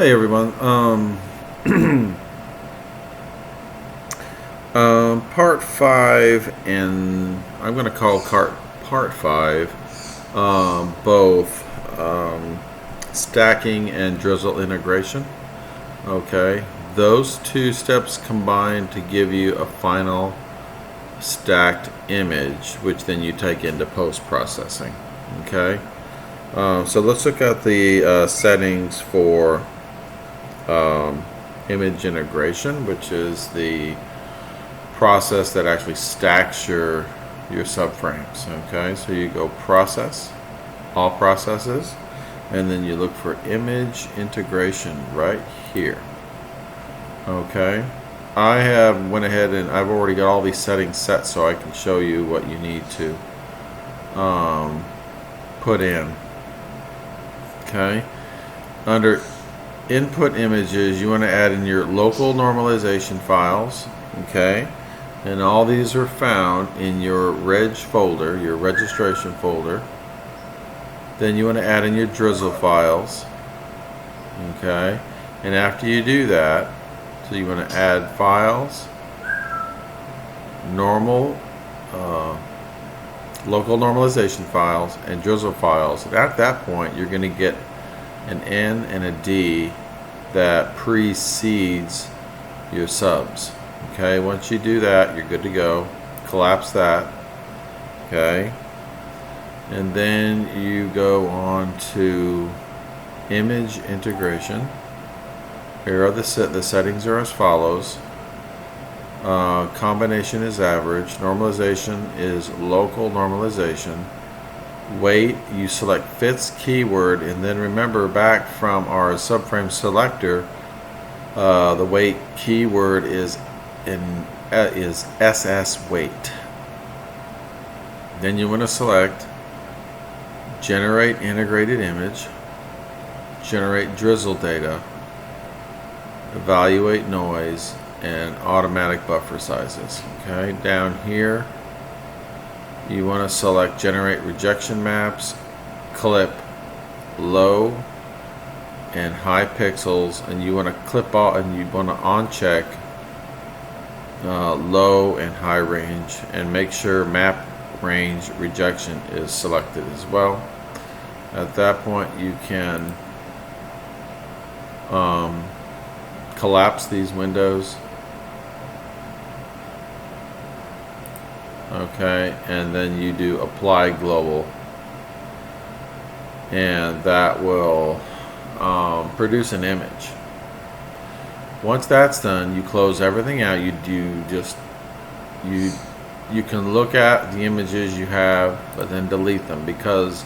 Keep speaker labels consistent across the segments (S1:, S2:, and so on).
S1: Hey everyone. Part 5, and I'm going to call part 5 both stacking and drizzle integration. Okay, those two steps combine to give you a final stacked image, which then you take into post-processing. Okay, so let's look at the settings for Imageintergration, which is the process that actually stacks your subframes. Okay, so you go process, all processes, and then you look for Imageintergration right here. Okay, I went ahead and I've already got all these settings set so I can show you what you need to put in. Okay, under input images, you want to add in your local normalization files. Okay, and all these are found in your reg folder, your registration folder. Then you want to add in your drizzle files. Okay, and after you do that, so you want to add files, local normalization files, and drizzle files. And at that point, you're going to get an N and a D that precedes your subs. Okay, once you do that, you're good to go. Collapse that. Okay, and then you go on to Imageintergration. Here are the settings are as follows. Combination is average. Normalization is local normalization. Weight, you select fits keyword, and then remember back from our subframe selector, the weight keyword is SS weight. Then you want to select generate integrated image, generate drizzle data, evaluate noise, and automatic buffer sizes. Okay, down here you want to select generate rejection maps, clip low and high pixels, and you want to clip all, and you want to on-check low and high range, and make sure map range rejection is selected as well. At that point you can collapse these windows. Okay, and then you do apply global, and that will produce an image. Once that's done, you close everything out. You can look at the images you have, but then delete them, because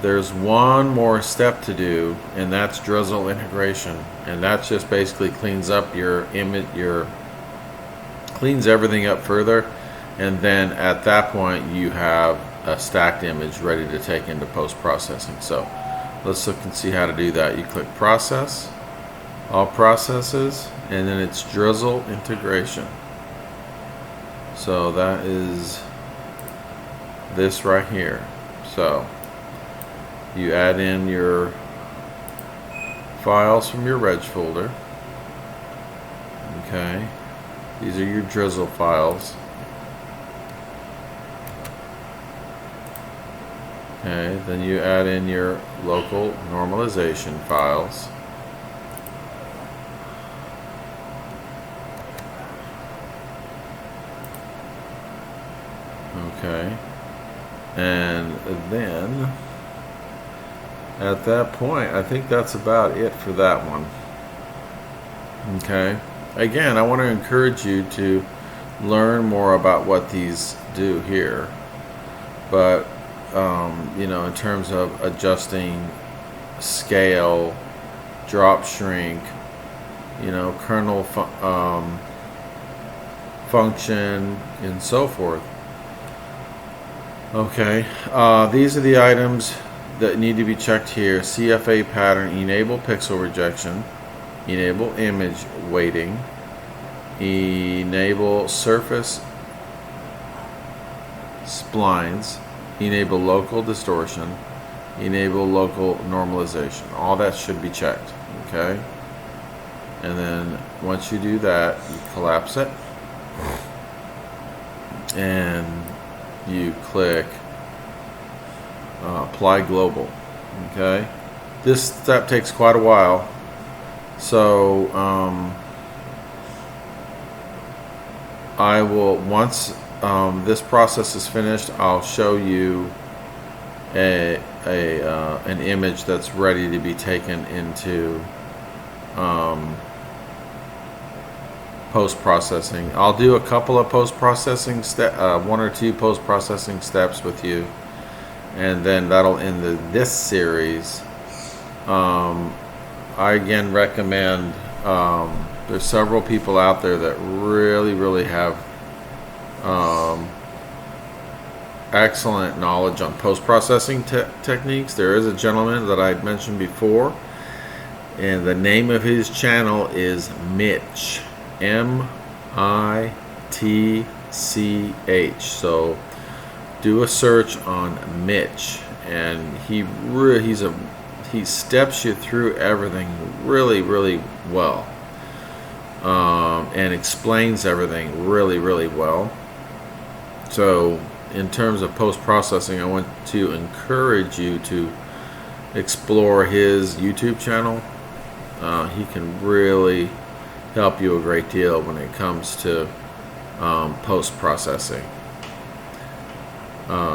S1: there's one more step to do, and that's drizzle integration, and that just basically cleans up your image, cleans everything up further. And then at that point you have a stacked image ready to take into post-processing. So let's look and see how to do that. You click process, all processes, and then it's drizzle integration. So that is this right here. So you add in your files from your reg folder. Okay, these are your drizzle files. Okay, then you add in your local normalization files. Okay, and then at that point, I think that's about it for that one. Okay, again, I want to encourage you to learn more about what these do here, but you know, in terms of adjusting scale, drop shrink, you know, kernel function, and so forth. Okay, these are the items that need to be checked here. CFA pattern, enable pixel rejection, enable image weighting, enable surface splines, enable local distortion, enable local normalization. All that should be checked. Okay, and then once you do that, you collapse it and you click apply global. Okay, this step takes quite a while, so I will, once this process is finished, I'll show you an image that's ready to be taken into post-processing. I'll do a couple of post-processing one or two post-processing steps with you, and then that'll end this series. I again recommend, there's several people out there that really have excellent knowledge on post-processing techniques. There is a gentleman that I had mentioned before, and the name of his channel is Mitch, M-I-T-C-H. So do a search on Mitch, and he steps you through everything really well, and explains everything really well. So in terms of post-processing, I want to encourage you to explore his YouTube channel. He can really help you a great deal when it comes to post-processing.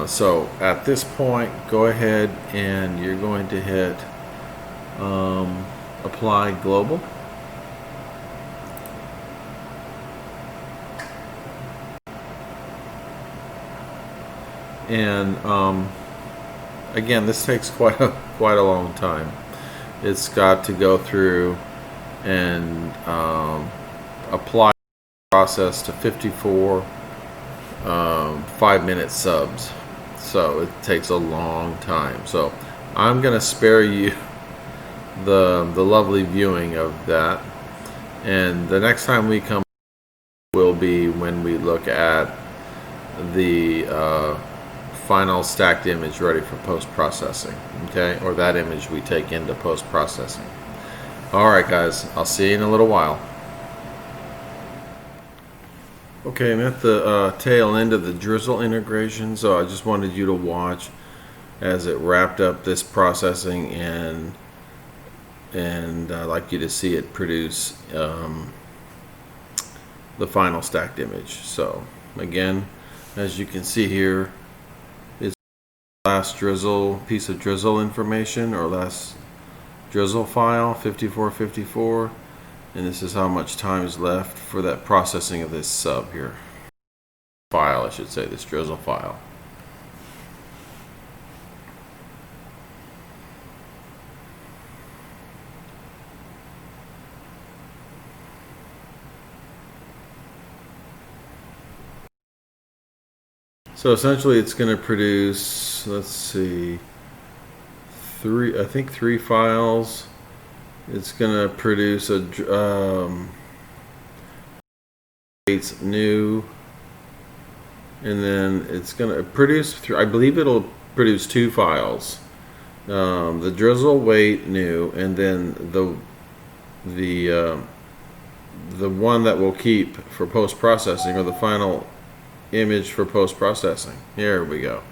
S1: So at this point, go ahead and you're going to hit apply global. And again, this takes quite a long time. It's got to go through and apply the process to 54 5-minute subs. So it takes a long time. So I'm going to spare you the lovely viewing of that. And the next time we come will be when we look at the final stacked image ready for post-processing. Okay, or that image we take into post-processing. Alright guys, I'll see you in a little while. Okay, I'm at the tail end of the Drizzle integration, so I just wanted you to watch as it wrapped up this processing, and I'd like you to see it produce the final stacked image. So again, as you can see here, it's the last piece of Drizzle information, or last Drizzle file, 5454, and this is how much time is left for that processing of this sub here. File, I should say, this Drizzle file. So essentially it's going to produce, let's see, I think three files. It's going to produce a it's new, and then it's going to produce, I believe it'll produce two files, the drizzle weight new, and then the one that we'll keep for post-processing, or the final image for post-processing. Here we go.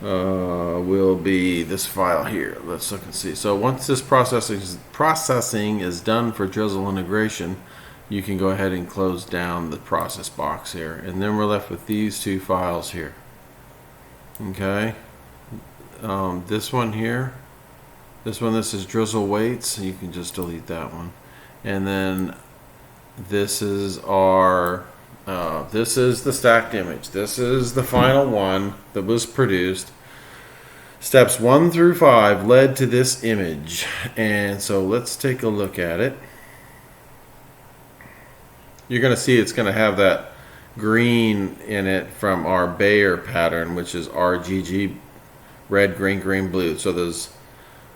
S1: Will be this file here. Let's look and see. So once this processing is done for Drizzle integration, you can go ahead and close down the process box here, and then we're left with these two files here. Okay, this one here, this is drizzle weights. You can just delete that one, and then this is our this is the stacked image. This is the final one that was produced. Steps 1 through 5 led to this image, and so let's take a look at it. You're going to see it's going to have that green in it from our Bayer pattern, which is RGG, red, green, green, blue. So there's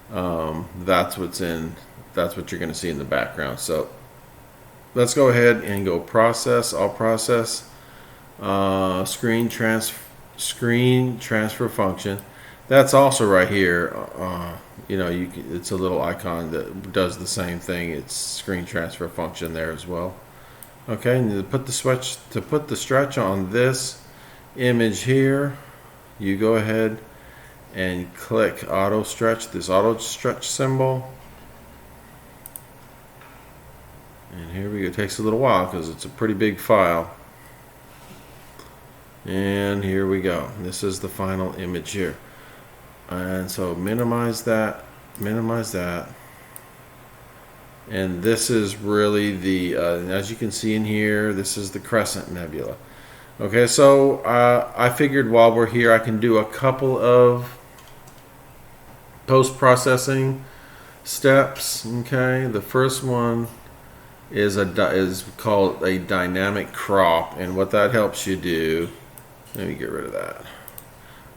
S1: that's what you're going to see in the background. So let's go ahead and go process. I'll process screen transfer function. That's also right here it's a little icon that does the same thing. It's screen transfer function there as well. Okay, and to put the stretch on this image here, you go ahead and click auto stretch, this auto stretch symbol. And here we go. It takes a little while because it's a pretty big file. And here we go. This is the final image here. And so minimize that. And this is really the, as you can see in here, this is the Crescent Nebula. Okay, so I figured while we're here, I can do a couple of post-processing steps. Okay, the first one is called a dynamic crop, and what that helps you do, let me get rid of that.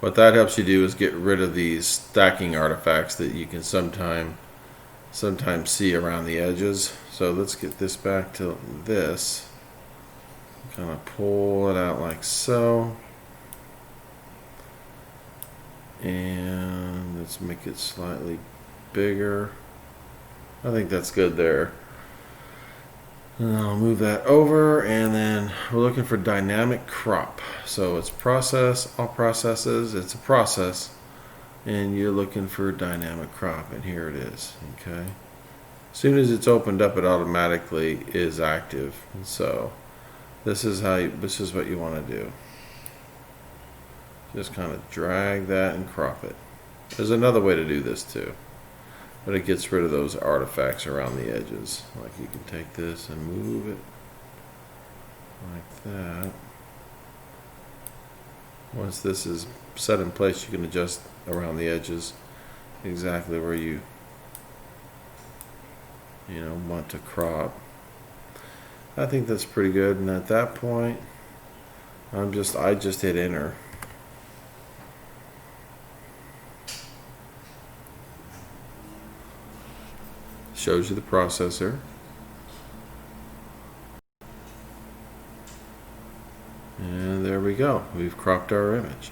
S1: What that helps you do is get rid of these stacking artifacts that you can sometimes see around the edges. So let's get this back to this. Kind of pull it out like so. And let's make it slightly bigger. I think that's good there. And I'll move that over, and then we're looking for dynamic crop. So it's process, all processes, it's a process, and you're looking for dynamic crop, and here it is. Okay. As soon as it's opened up, it automatically is active. And so this is what you want to do. Just kind of drag that and crop it. There's another way to do this too, but it gets rid of those artifacts around the edges. Like you can take this and move it like that. Once this is set in place, you can adjust around the edges exactly where you want to crop. I think that's pretty good, and at that point I just hit enter. Shows you the processor. And there we go. We've cropped our image.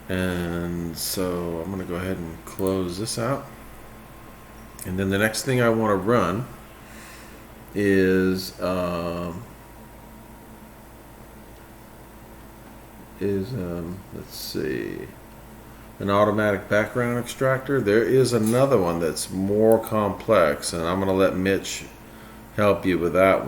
S1: And so I'm going to go ahead and close this out. And then the next thing I want to run is let's see, an automatic background extractor. There is another one that's more complex, and I'm going to let Mitch help you with that one.